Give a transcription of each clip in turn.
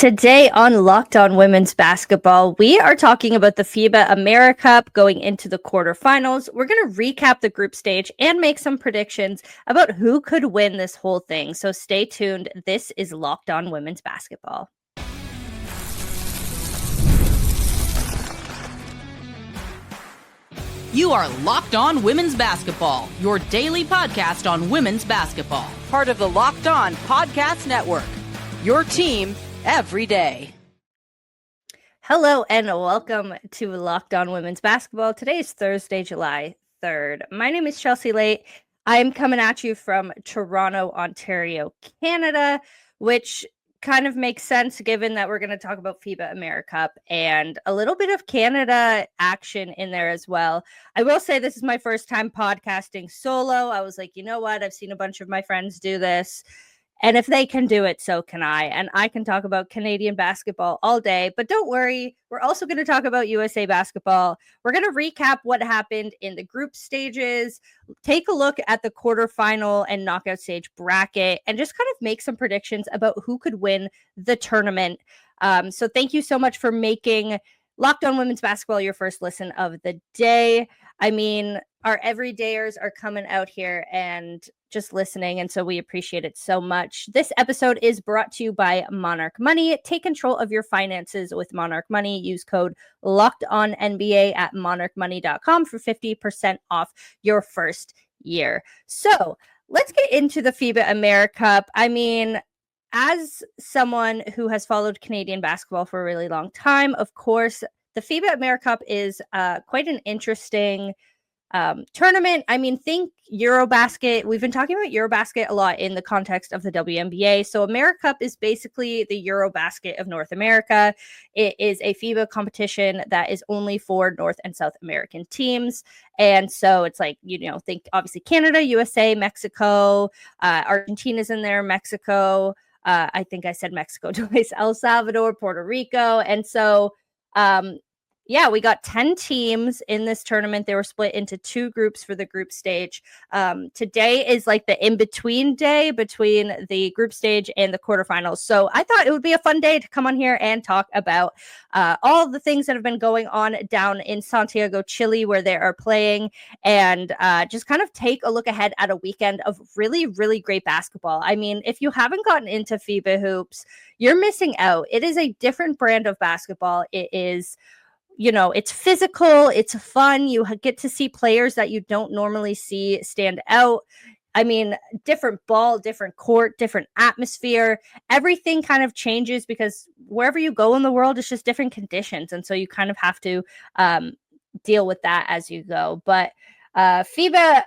Today on Locked On Women's Basketball, we are talking about the FIBA AmeriCup going into the quarterfinals. We're going to recap the group stage and make some predictions about who could win this whole thing. So stay tuned. This is Locked On Women's Basketball. You are Locked On Women's Basketball, your daily podcast on women's basketball. Part of the Locked On Podcast Network, your team every day. Hello and welcome to Locked On Women's Basketball. Today is Thursday, July 3rd. My name is Chelsea Leite. I'm coming at you from Toronto, Ontario, Canada, which kind of makes sense given that we're going to talk about FIBA AmeriCup and a little bit of Canada action in there as well. I will say this is my first time podcasting solo. I was like, you know what? I've seen a bunch of my friends do this. And if they can do it, so can I. And I can talk about Canadian basketball all day. But don't worry, we're also going to talk about USA basketball. We're going to recap what happened in the group stages, take a look at the quarterfinal and knockout stage bracket, and just kind of make some predictions about who could win the tournament. So thank you so much for making Locked On Women's Basketball your first listen of the day. I mean, our everydayers are coming out here and just listening, and so we appreciate it so much. This episode is brought to you by Monarch Money. Take control of your finances with Monarch Money. Use code LOCKEDONNBA at monarchmoney.com for 50% off your first year. So let's get into the FIBA AmeriCup. I mean, as someone who has followed Canadian basketball for a really long time, of course, the FIBA AmeriCup is quite an interesting tournament. I mean, think Eurobasket. We've been talking about Eurobasket a lot in the context of the WNBA. So AmeriCup is basically the Eurobasket of North America. It is a FIBA competition that is only for North and South American teams. And so it's like, you know, think obviously Canada, USA, Mexico, Argentina's in there, Mexico. I think I said Mexico twice, El Salvador, Puerto Rico. And so, yeah, we got 10 teams in this tournament. They were split into two groups for the group stage. Today is like the in-between day between the group stage and the quarterfinals. So I thought it would be a fun day to come on here and talk about all of the things that have been going on down in Santiago, Chile, where they are playing, and just kind of take a look ahead at a weekend of really, really great basketball. I mean, if you haven't gotten into FIBA hoops, you're missing out. It is a different brand of basketball. It is, you know, it's physical, it's fun. You get to see players that you don't normally see stand out. I mean, different ball, different court, different atmosphere. Everything kind of changes because wherever you go in the world, it's just different conditions. And so you kind of have to deal with that as you go. But FIBA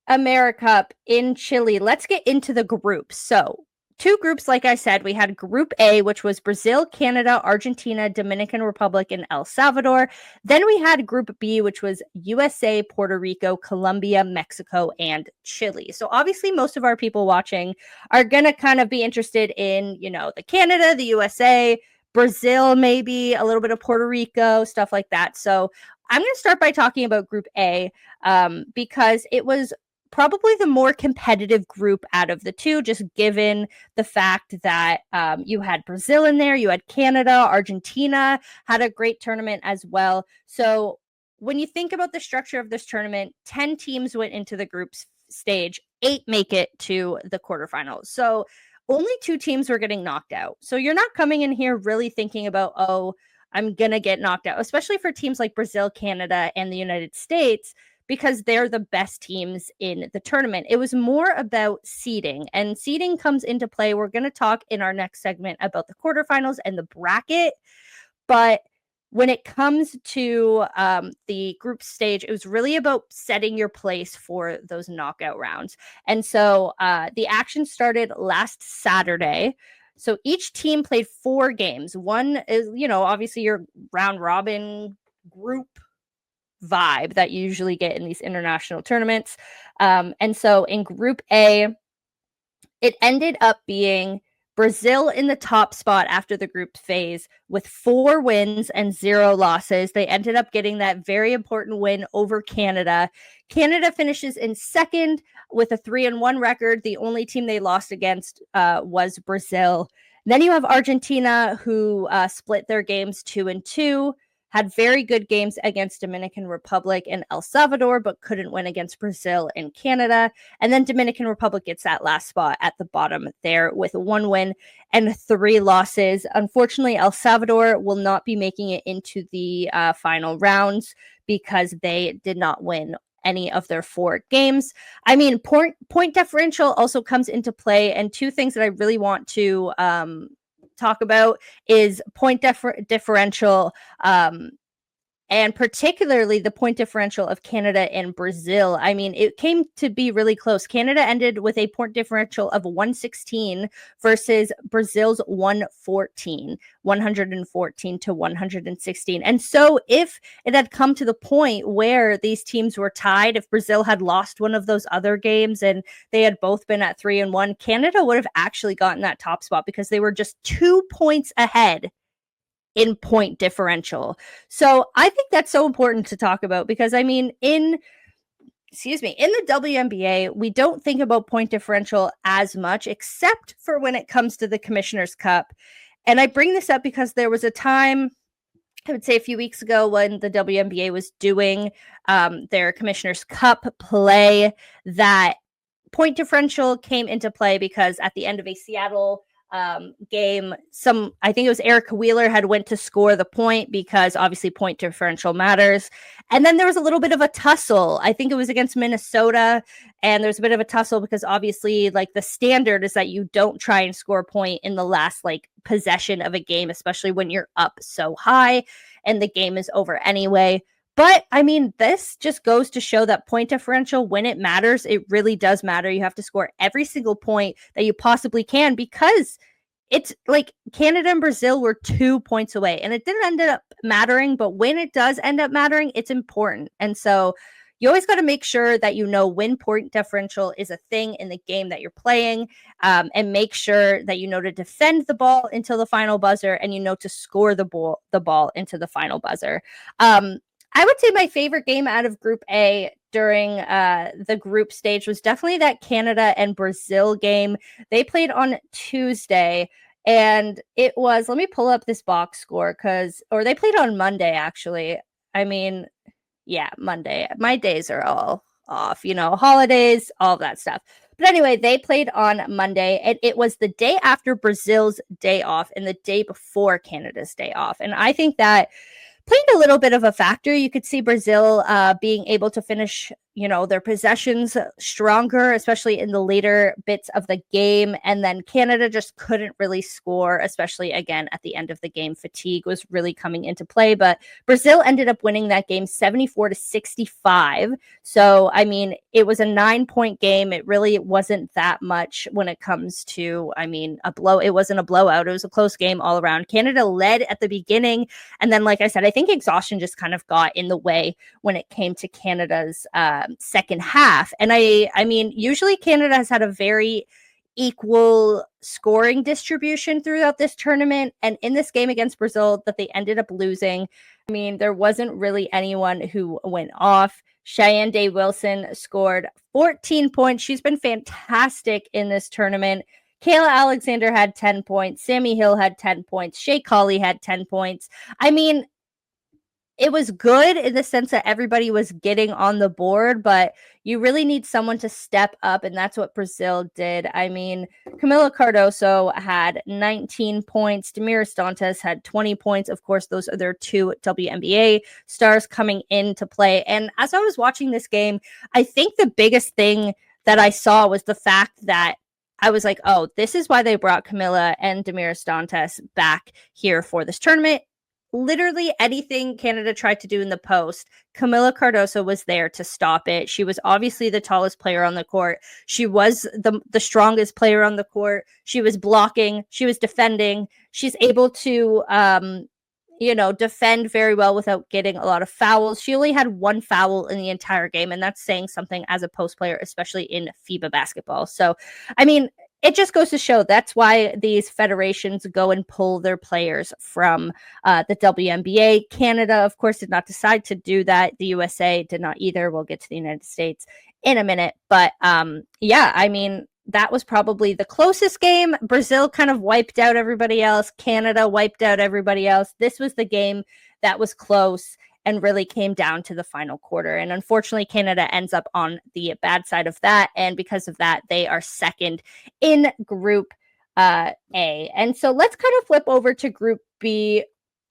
AmeriCup in Chile, let's get into the groups. So two groups, like I said, we had Group A, which was Brazil, Canada, Argentina, Dominican Republic, and El Salvador. Then we had Group B, which was USA, Puerto Rico, Colombia, Mexico, and Chile. So obviously most of our people watching are going to kind of be interested in, you know, the Canada, the USA, Brazil, maybe a little bit of Puerto Rico, stuff like that. So I'm going to start by talking about Group A because it was probably the more competitive group out of the two, just given the fact that you had Brazil in there, you had Canada, Argentina had a great tournament as well. So when you think about the structure of this tournament, 10 teams went into the group stage, 8 make it to the quarterfinals. So only 2 teams were getting knocked out. So you're not coming in here really thinking about, oh, I'm going to get knocked out, especially for teams like Brazil, Canada, and the United States, because they're the best teams in the tournament. It was more about seeding, and seeding comes into play. We're going to talk in our next segment about the quarterfinals and the bracket. But when it comes to the group stage, it was really about setting your place for those knockout rounds. And so the action started last Saturday. So each team played 4 games. One is, you know, obviously your round robin group vibe that you usually get in these international tournaments. And so in Group A, it ended up being Brazil in the top spot after the group phase with 4 wins and 0 losses. They ended up getting that very important win over Canada. Canada finishes in second with a 3-1 record. The only team they lost against was Brazil. Then you have Argentina, who split their games 2-2, had very good games against Dominican Republic and El Salvador, but couldn't win against Brazil and Canada. And then Dominican Republic gets that last spot at the bottom there with 1 win and 3 losses. Unfortunately, El Salvador will not be making it into the final rounds because they did not win any of their 4 games. I mean, point differential also comes into play, and 2 things that I really want to talk about is point differential, and particularly the point differential of Canada and Brazil. I mean, it came to be really close. Canada ended with a point differential of 116 versus Brazil's 114 to 116. And so if it had come to the point where these teams were tied, if Brazil had lost one of those other games and they had both been at 3-1, Canada would have actually gotten that top spot because they were just 2 points ahead in point differential. So I think that's so important to talk about because, I mean, in the WNBA, we don't think about point differential as much, except for when it comes to the Commissioner's Cup. And I bring this up because there was a time, I would say a few weeks ago, when the WNBA was doing their Commissioner's Cup play, that point differential came into play because at the end of a Seattle game, I think it was Erica Wheeler had went to score the point because obviously point differential matters. And then there was a little bit of a tussle. I think it was against Minnesota, and there's a bit of a tussle because obviously, like, the standard is that you don't try and score a point in the last possession of a game, especially when you're up so high and the game is over anyway. But I mean, this just goes to show that point differential, when it matters, it really does matter. You have to score every single point that you possibly can, because it's like Canada and Brazil were 2 points away, and it didn't end up mattering. But when it does end up mattering, it's important. And so you always got to make sure that you know when point differential is a thing in the game that you're playing, and make sure that you know to defend the ball until the final buzzer, and you know to score the ball into the final buzzer. I would say my favorite game out of Group A during the group stage was definitely that Canada and Brazil game. They played on Tuesday, and it was, let me pull up this box score, or they played on Monday, actually. I mean, yeah, Monday. My days are all off, holidays, all that stuff. But anyway, they played on Monday, and it was the day after Brazil's day off and the day before Canada's day off. And I think that played a little bit of a factor. You could see Brazil being able to finish, their possessions stronger, especially in the later bits of the game. And then Canada just couldn't really score, especially again at the end of the game. Fatigue was really coming into play, but Brazil ended up winning that game 74-65. So, I mean, it was a 9-point game. It really wasn't that much when it comes to, it wasn't a blowout. It was a close game all around. Canada led at the beginning. And then, like I said, I think exhaustion just kind of got in the way when it came to Canada's second half. And I mean, usually Canada has had a very equal scoring distribution throughout this tournament. And in this game against Brazil that they ended up losing, I mean, there wasn't really anyone who went off. Cheyenne Day-Wilson scored 14 points. She's been fantastic in this tournament. Kayla Alexander had 10 points. Sammy Hill had 10 points. Shea Colley had 10 points. I mean, it was good in the sense that everybody was getting on the board, but you really need someone to step up, and that's what Brazil did. I mean, Camila Cardoso had 19 points. Damiris Dantas had 20 points. Of course, those are their 2 WNBA stars coming into play. And as I was watching this game, I think the biggest thing that I saw was the fact that I was like, oh, this is why they brought Camila and Damiris Dantas back here for this tournament. Literally anything Canada tried to do in the post, Camila Cardoso was there to stop it. She was obviously the tallest player on the court. She was the strongest player on the court. She was blocking. She was defending. She's able to, defend very well without getting a lot of fouls. She only had 1 foul in the entire game, and that's saying something as a post player, especially in FIBA basketball. So, I mean, it just goes to show that's why these federations go and pull their players from the WNBA. Canada, of course, did not decide to do that. The USA did not either. We'll get to the United States in a minute. But yeah, I mean, that was probably the closest game. Brazil kind of wiped out everybody else. Canada wiped out everybody else. This was the game that was close and really came down to the final quarter. And unfortunately, Canada ends up on the bad side of that. And because of that, they are second in Group A. And so let's kind of flip over to Group B.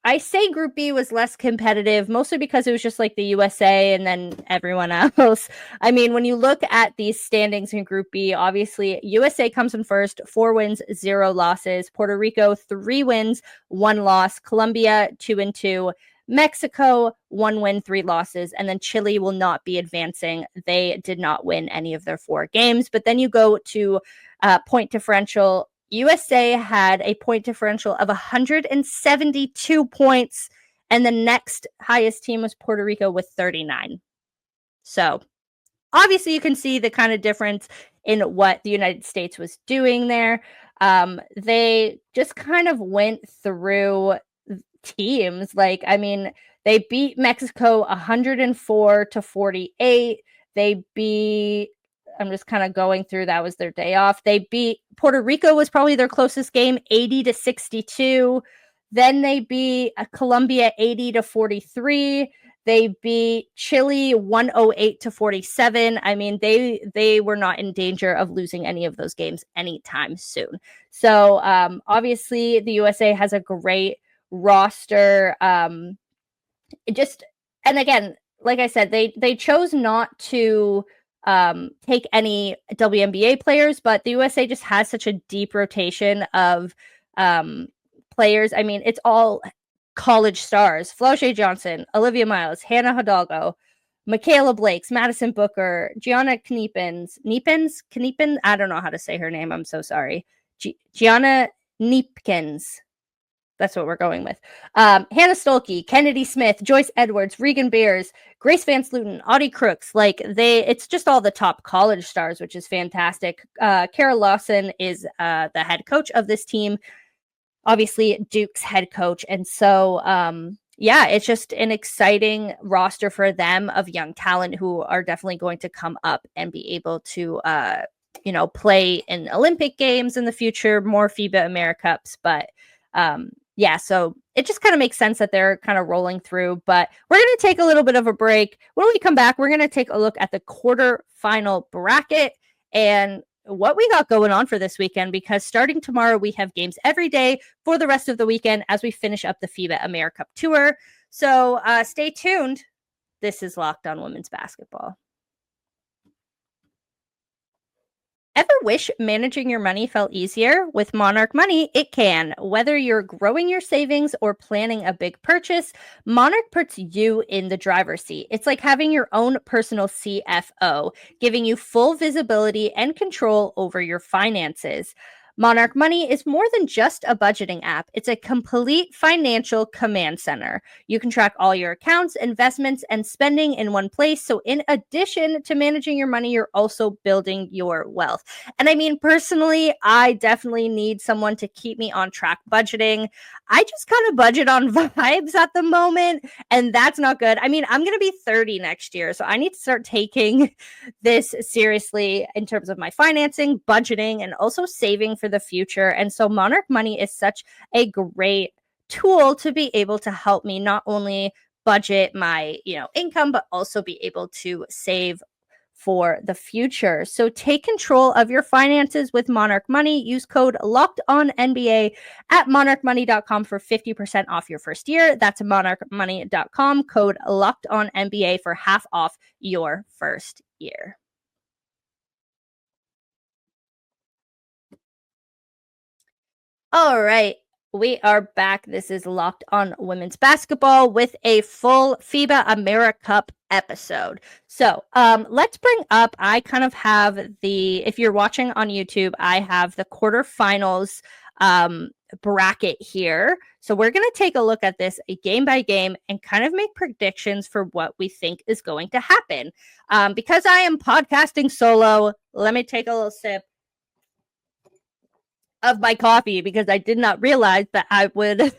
I say Group B was less competitive, mostly because it was just like the USA and then everyone else. I mean, when you look at these standings in Group B, obviously USA comes in first, 4 wins, 0 losses. Puerto Rico, 3 wins, 1 loss. Colombia, 2-2. Mexico, 1 win, 3 losses, and then Chile will not be advancing. They did not win any of their 4 games. But then you go to point differential. USA had a point differential of 172 points, and the next highest team was Puerto Rico with 39. So obviously you can see the kind of difference in what the United States was doing there. They just kind of went through teams. Like, I mean, they beat Mexico 104-48. They beat, I'm just kind of going through, that was their day off. They beat Puerto Rico, was probably their closest game, 80-62. Then they beat Colombia 80-43. They beat Chile 108-47. I mean, they were not in danger of losing any of those games anytime soon. So obviously the USA has a great roster. And again, like I said, they chose not to take any WNBA players, but the USA just has such a deep rotation of players. I mean, it's all college stars: Flau'jae Johnson, Olivia Miles, Hannah Hidalgo, Michaela Blakes, Madison Booker, Gianna Kneepins. I don't know how to say her name. I'm so sorry. Gianna Kneepkins. That's what we're going with. Hannah Stolke, Kennedy Smith, Joyce Edwards, Regan Beers, Grace Van Sluten, Audie Crooks. Like, it's just all the top college stars, which is fantastic. Kara Lawson is the head coach of this team, obviously Duke's head coach. And so, yeah, it's just an exciting roster for them of young talent who are definitely going to come up and be able to, play in Olympic Games in the future, more FIBA AmeriCups. But yeah, so it just kind of makes sense that they're kind of rolling through. But we're going to take a little bit of a break. When we come back, we're going to take a look at the quarterfinal bracket and what we got going on for this weekend, because starting tomorrow, we have games every day for the rest of the weekend as we finish up the FIBA AmeriCup Tour. So stay tuned. This is Locked On Women's Basketball. Ever wish managing your money felt easier? With Monarch Money, it can. Whether you're growing your savings or planning a big purchase, Monarch puts you in the driver's seat. It's like having your own personal CFO, giving you full visibility and control over your finances. Monarch Money is more than just a budgeting app. It's a complete financial command center. You can track all your accounts, investments, and spending in one place. So in addition to managing your money, you're also building your wealth. And I mean, personally, I definitely need someone to keep me on track budgeting. I just kind of budget on vibes at the moment, and that's not good. I mean, I'm going to be 30 next year, so I need to start taking this seriously in terms of my financing, budgeting, and also saving for the future. And so Monarch Money is such a great tool to be able to help me not only budget my, income, but also be able to save for the future. So take control of your finances with Monarch Money. Use code LOCKEDONNBA at monarchmoney.com for 50% off your first year. That's monarchmoney.com, code LOCKEDONNBA for half off your first year. All right, we are back. This is Locked On Women's Basketball with a full FIBA AmeriCup episode. So let's bring up, I kind of have if you're watching on YouTube, I have the quarterfinals bracket here. So we're going to take a look at this game by game and kind of make predictions for what we think is going to happen. Because I am podcasting solo, let me take a little sip of my coffee, because I did not realize that I would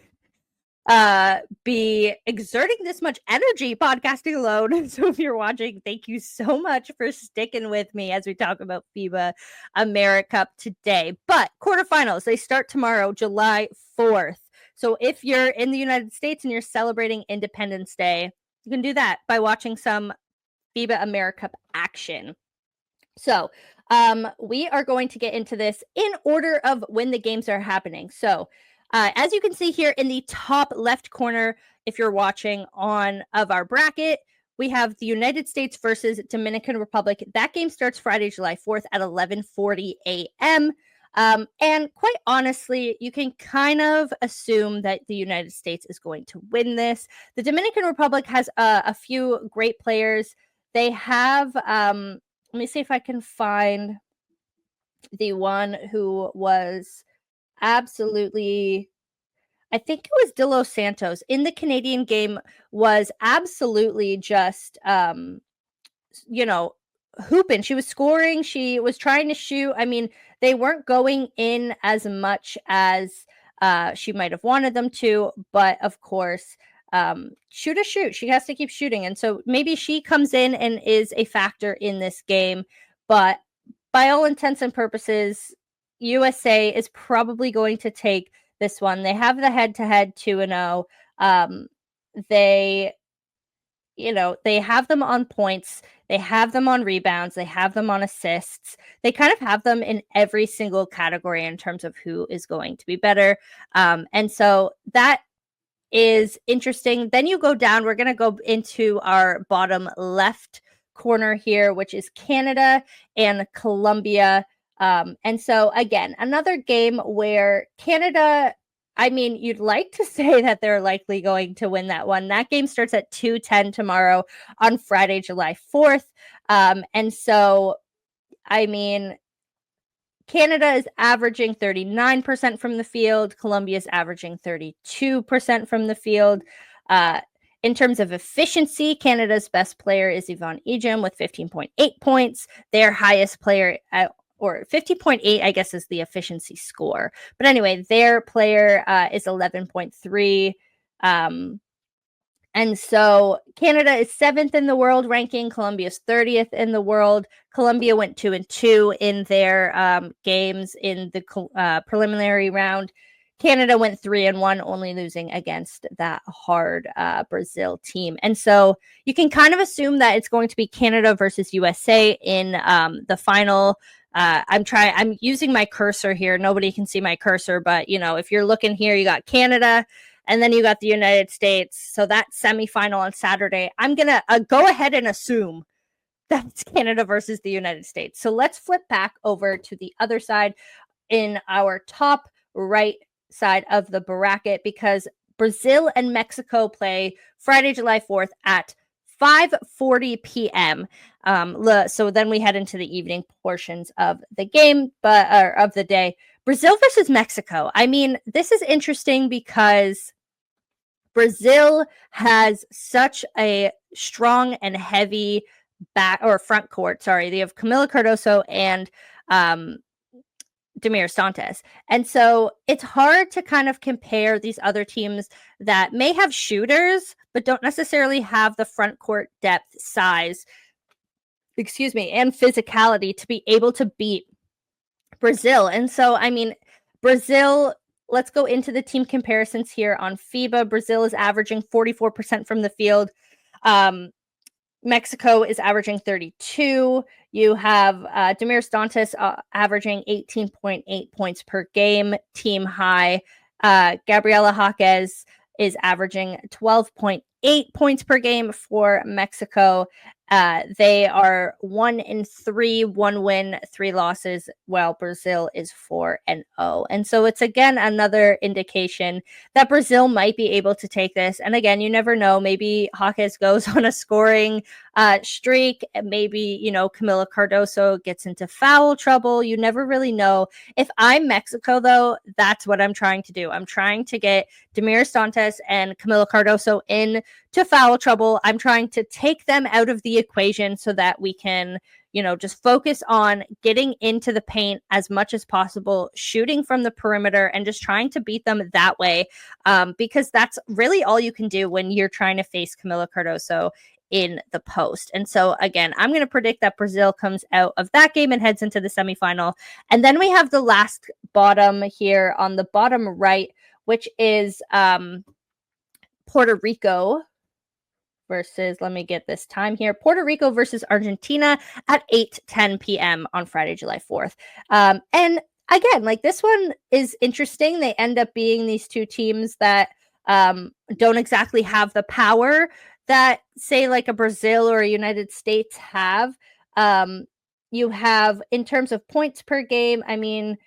be exerting this much energy podcasting alone. So if you're watching, thank you so much for sticking with me as we talk about FIBA AmeriCup today. But quarterfinals, they start tomorrow, July 4th. So if you're in the United States and you're celebrating Independence Day, you can do that by watching some FIBA AmeriCup action. So we are going to get into this in order of when the games are happening. So as you can see here in the top left corner, if you're watching of our bracket, we have the United States versus Dominican Republic. That game starts Friday, July 4th at 11:40 a.m. And quite honestly, you can kind of assume that the United States is going to win this. The Dominican Republic has a few great players. They have, let me see if I can find the one who was absolutely, I think it was De Los Santos in the Canadian game, was absolutely just, hooping. She was scoring. She was trying to shoot. I mean, they weren't going in as much as she might have wanted them to, but of course, shoot. She has to keep shooting. And so maybe she comes in and is a factor in this game. But by all intents and purposes, USA is probably going to take this one. They have the head-to-head 2-0. They have them on points. They have them on rebounds. They have them on assists. They kind of have them in every single category in terms of who is going to be better. And so that is interesting. Then you go down. We're going to go into our bottom left corner here, which is Canada and Colombia. And so, again, another game where Canada, I mean, you'd like to say that they're likely going to win that one. That game starts at 2:10 tomorrow on Friday, July 4th. And so, I mean, Canada is averaging 39% from the field. Colombia is averaging 32% from the field. In terms of efficiency, Canada's best player is Yvonne Ejim with 15.8 points. Their highest player or 50.8, I guess, is the efficiency score. But anyway, their player is 11.3. And so Canada is 7th in the world ranking. Colombia is 30th in the world. Colombia went 2-2 in their games in the preliminary round. Canada went 3-1, only losing against that hard Brazil team. And so you can kind of assume that it's going to be Canada versus USA in the final. I'm using my cursor here. Nobody can see my cursor, but if you're looking here, you got Canada and then you got the United States. So that semifinal on Saturday, I'm going to go ahead and assume that's Canada versus the United States. So let's flip back over to the other side in our top right side of the bracket, because Brazil and Mexico play Friday, July 4th at 5:40 p.m. So then we head into the evening portions of the game, of the day. Brazil versus Mexico. I mean, this is interesting because Brazil has such a strong and heavy front court. Sorry, they have Camila Cardoso and Demir Santos. And so it's hard to kind of compare these other teams that may have shooters, but don't necessarily have the front court depth, size, and physicality to be able to beat Brazil. And so, I mean, Brazil, let's go into the team comparisons here on FIBA. Brazil is averaging 44% from the field. Mexico is averaging 32. You have Demir Santos averaging 18.8 points per game, team high. Gabriela Jaquez is averaging 12.8 points per game for Mexico. They are 1-3, 1 win, 3 losses, while Brazil is 4-0. And so it's again another indication that Brazil might be able to take this. And again, you never know. Maybe Jaquez goes on a scoring streak. Maybe, Camila Cardoso gets into foul trouble. You never really know. If I'm Mexico, though, that's what I'm trying to do. I'm trying to get Demir Santos and Camila Cardoso in to foul trouble. I'm trying to take them out of the equation so that we can, just focus on getting into the paint as much as possible, shooting from the perimeter, and just trying to beat them that way, because that's really all you can do when you're trying to face Camila Cardoso in the post. And so, again, I'm going to predict that Brazil comes out of that game and heads into the semifinal. And then we have the last bottom here on the bottom right, which is Puerto Rico versus, let me get this time here, Puerto Rico versus Argentina at 8:10 p.m. on Friday, July 4th. And again, like, this one is interesting. They end up being these two teams that don't exactly have the power that, say, like a Brazil or a United States have. You have, in terms of points per game, I mean,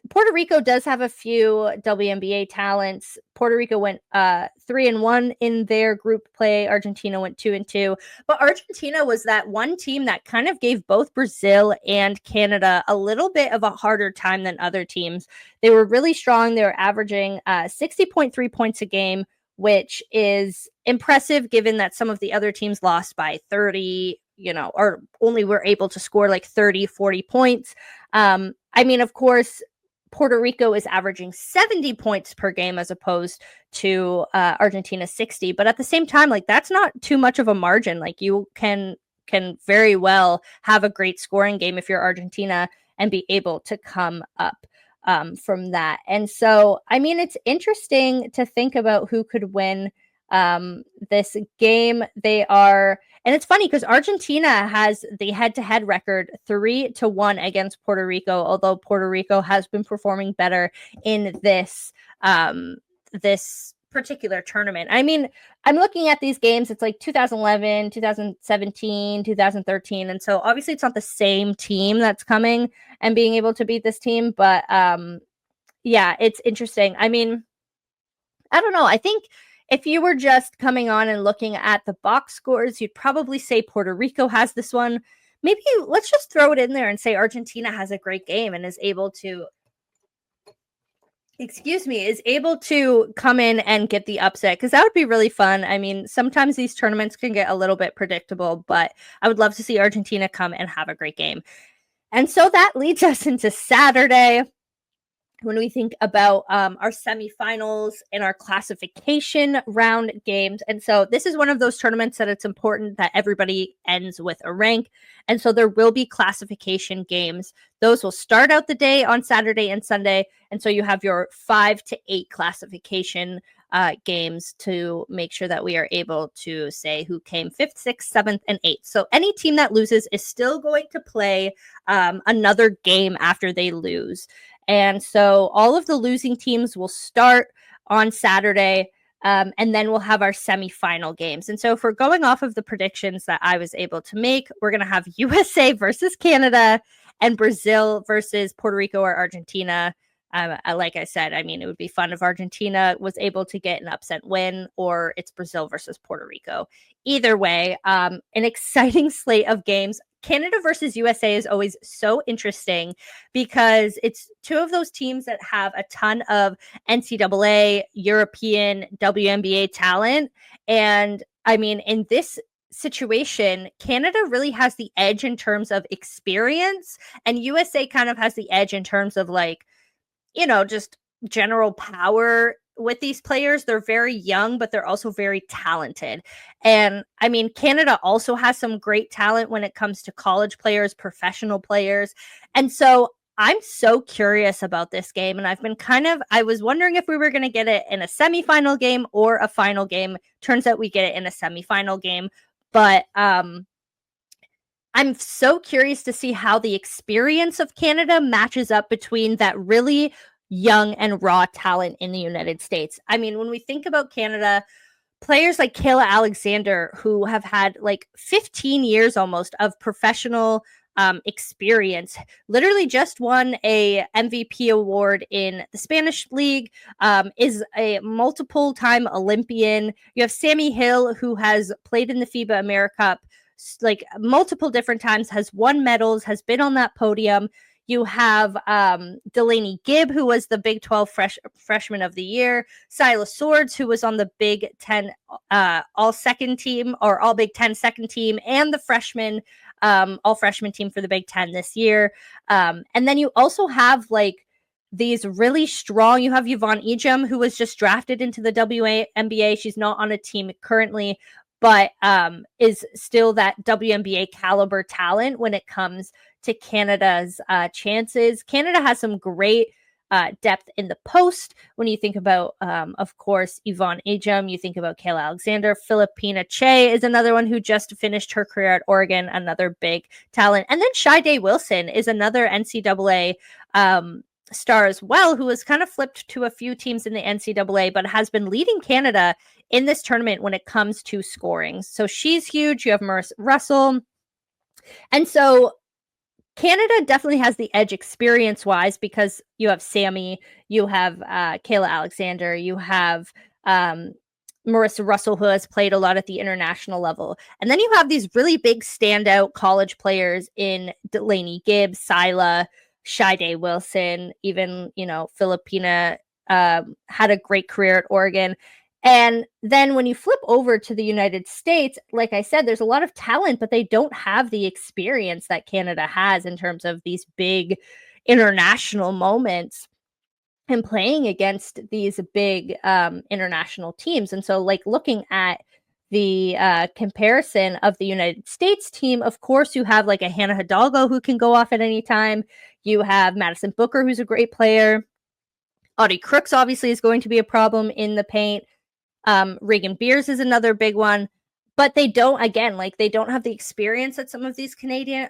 Puerto Rico does have a few WNBA talents. Puerto Rico went 3-1 in their group play. Argentina went 2-2. But Argentina was that one team that kind of gave both Brazil and Canada a little bit of a harder time than other teams. They were really strong. They were averaging 60.3 points a game, which is impressive given that some of the other teams lost by 30, or only were able to score like 30, 40 points. I mean, of course, Puerto Rico is averaging 70 points per game as opposed to Argentina 60. But at the same time, like, that's not too much of a margin. Like, you can very well have a great scoring game if you're Argentina and be able to come up from that. And so, I mean, it's interesting to think about who could win this game. And it's funny because Argentina has the head-to-head record 3-1 against Puerto Rico, although Puerto Rico has been performing better in this particular tournament. I mean, I'm looking at these games. It's like 2011, 2017, 2013. And so obviously it's not the same team that's coming and being able to beat this team. But yeah, it's interesting. I mean, I don't know. I think if you were just coming on and looking at the box scores, you'd probably say Puerto Rico has this one. Maybe let's just throw it in there and say Argentina has a great game and is able to come in and get the upset, because that would be really fun. I mean, sometimes these tournaments can get a little bit predictable, but I would love to see Argentina come and have a great game. And so that leads us into Saturday, when we think about our semifinals and our classification round games. And so this is one of those tournaments that it's important that everybody ends with a rank. And so there will be classification games. Those will start out the day on Saturday and Sunday. And so you have your 5 to 8 classification games to make sure that we are able to say who came 5th, 6th, 7th, and 8th. So any team that loses is still going to play another game after they lose. And so all of the losing teams will start on Saturday, and then we'll have our semifinal games. And so if we're going off of the predictions that I was able to make, we're going to have USA versus Canada and Brazil versus Puerto Rico or Argentina. Like I said, I mean, it would be fun if Argentina was able to get an upset win, or it's Brazil versus Puerto Rico. Either way, an exciting slate of games. Canada versus USA is always so interesting because it's two of those teams that have a ton of NCAA, European, WNBA talent. And I mean, in this situation, Canada really has the edge in terms of experience, and USA kind of has the edge in terms of, like, just general power with these players. They're very young, but they're also very talented. And I mean, Canada also has some great talent when it comes to college players, professional players. And so I'm so curious about this game. And I was wondering if we were going to get it in a semifinal game or a final game. Turns out we get it in a semifinal game. But I'm so curious to see how the experience of Canada matches up between that really young and raw talent in the United States. I mean, when we think about Canada, players like Kayla Alexander, who have had like 15 years almost of professional experience, literally just won a MVP award in the Spanish League, is a multiple time Olympian. You have Sammy Hill, who has played in the FIBA AmeriCup like multiple different times, has won medals, has been on that podium. You have Delaney Gibb, who was the Big 12 freshman of the year. Silas Swords, who was on the Big 10 all second team, or all Big 10 second team, and the freshman all freshman team for the Big Ten this year. And then you also have like these really strong, you have Yvonne Ejim, who was just drafted into the WNBA. She's not on a team currently, but is still that WNBA caliber talent when it comes to Canada's chances. Canada has some great depth in the post. When you think about, of course, Yvonne Ejim, you think about Kayla Alexander. Filipina Che is another one who just finished her career at Oregon, another big talent. And then Shai Wilson is another NCAA star as well, who has kind of flipped to a few teams in the NCAA, but has been leading Canada in this tournament when it comes to scoring. So she's huge. You have Marissa Russell. And so Canada definitely has the edge experience-wise because you have Sammy, you have Kayla Alexander, you have Marissa Russell, who has played a lot at the international level. And then you have these really big standout college players in Delaney Gibbs, Sila, Shai Wilson, even, Filipina had a great career at Oregon. And then when you flip over to the United States, like I said, there's a lot of talent, but they don't have the experience that Canada has in terms of these big international moments and playing against these big international teams. And so like looking at the comparison of the United States team, of course, you have like a Hannah Hidalgo who can go off at any time. You have Madison Booker, who's a great player. Audie Crooks obviously is going to be a problem in the paint. Reagan Beers is another big one, but they don't have the experience that some of these Canadian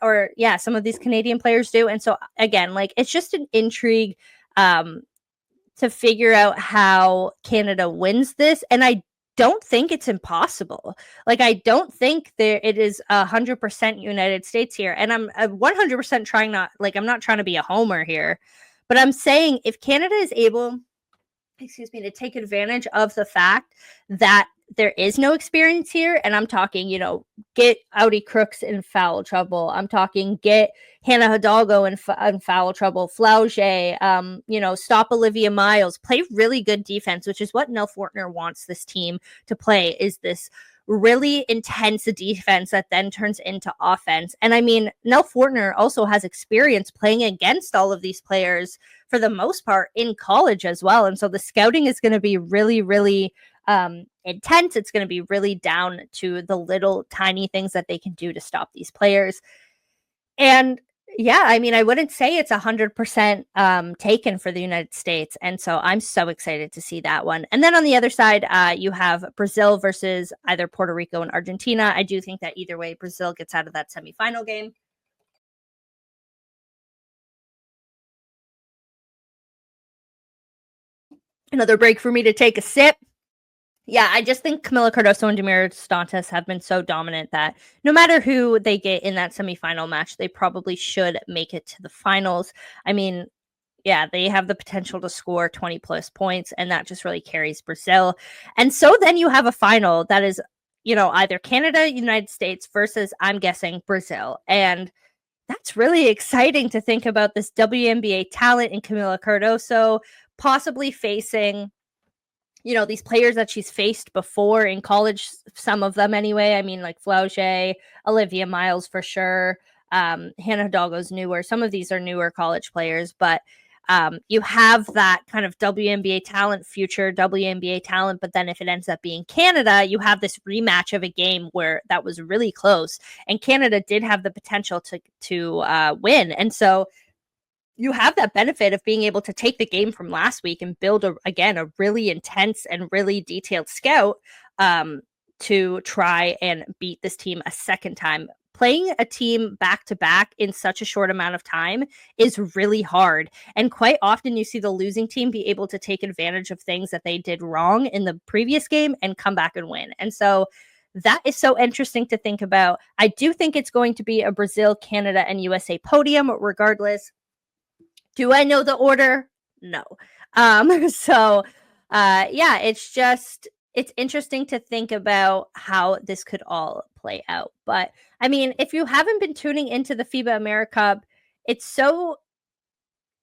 players do. And so again, like it's just an intrigue to figure out how Canada wins this. And I don't think it's impossible. Like, I don't think it is 100% United States here. And I'm 100% I'm not trying to be a homer here, but I'm saying if Canada is able, to take advantage of the fact that there is no experience here, and I'm talking, get Audie Crooks in foul trouble. I'm talking get Hannah Hidalgo in foul trouble. Flaugier, stop Olivia Miles. Play really good defense, which is what Nell Fortner wants this team to play, is this really intense defense that then turns into offense. And I mean, Nell Fortner also has experience playing against all of these players for the most part in college as well. And so the scouting is going to be really, really intense. It's going to be really down to the little tiny things that they can do to stop these players. And yeah, I mean, I wouldn't say it's 100% taken for the United States. And so I'm so excited to see that one. And then on the other side, you have Brazil versus either Puerto Rico and Argentina. I do think that either way, Brazil gets out of that semifinal game. Another break for me to take a sip. Yeah, I just think Camila Cardoso and Demira Stantas have been so dominant that no matter who they get in that semifinal match, they probably should make it to the finals. I mean, yeah, they have the potential to score 20 plus points, and that just really carries Brazil. And so then you have a final that is, either Canada, United States versus, I'm guessing, Brazil. And that's really exciting to think about this WNBA talent in Camila Cardoso possibly facing these players that she's faced before in college, some of them anyway. I mean, like Flaugier, Olivia Miles for sure. Hannah Hidalgo's newer. Some of these are newer college players, but you have that kind of WNBA talent, future WNBA talent. But then if it ends up being Canada, you have this rematch of a game where that was really close. And Canada did have the potential to win. And so you have that benefit of being able to take the game from last week and build a really intense and really detailed scout to try and beat this team a second time. Playing a team back to back in such a short amount of time is really hard. And quite often you see the losing team be able to take advantage of things that they did wrong in the previous game and come back and win. And so that is so interesting to think about. I do think it's going to be a Brazil, Canada, and USA podium regardless. Do I know the order? No. It's interesting to think about how this could all play out. But I mean, if you haven't been tuning into the FIBA AmeriCup, it's so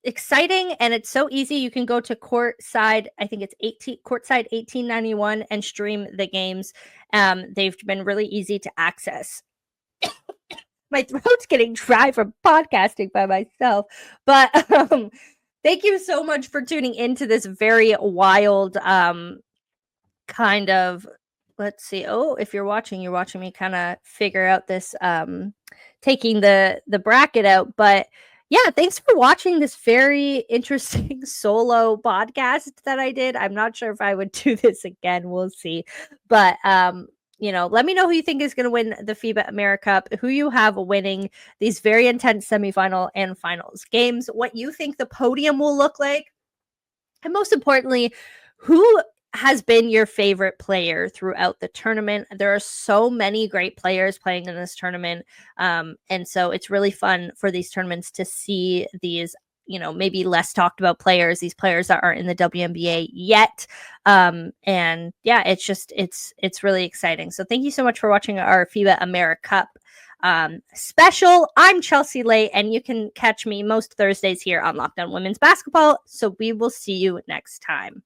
exciting and it's so easy. You can go to courtside, I think it's courtside 1891 and stream the games. They've been really easy to access. My throat's getting dry from podcasting by myself. But thank you so much for tuning into this very wild kind of, let's see. Oh, if you're watching me kind of figure out this taking the bracket out. But yeah, thanks for watching this very interesting solo podcast that I did. I'm not sure if I would do this again. We'll see. But let me know who you think is going to win the FIBA AmeriCup, who you have winning these very intense semifinal and finals games, what you think the podium will look like, and most importantly, who has been your favorite player throughout the tournament. There are so many great players playing in this tournament. And so it's really fun for these tournaments to see these, maybe less talked about players, these players that aren't in the WNBA yet. And yeah, it's really exciting. So thank you so much for watching our FIBA AmeriCup special. I'm Chelsea Leite, and you can catch me most Thursdays here on Locked On Women's Basketball. So we will see you next time.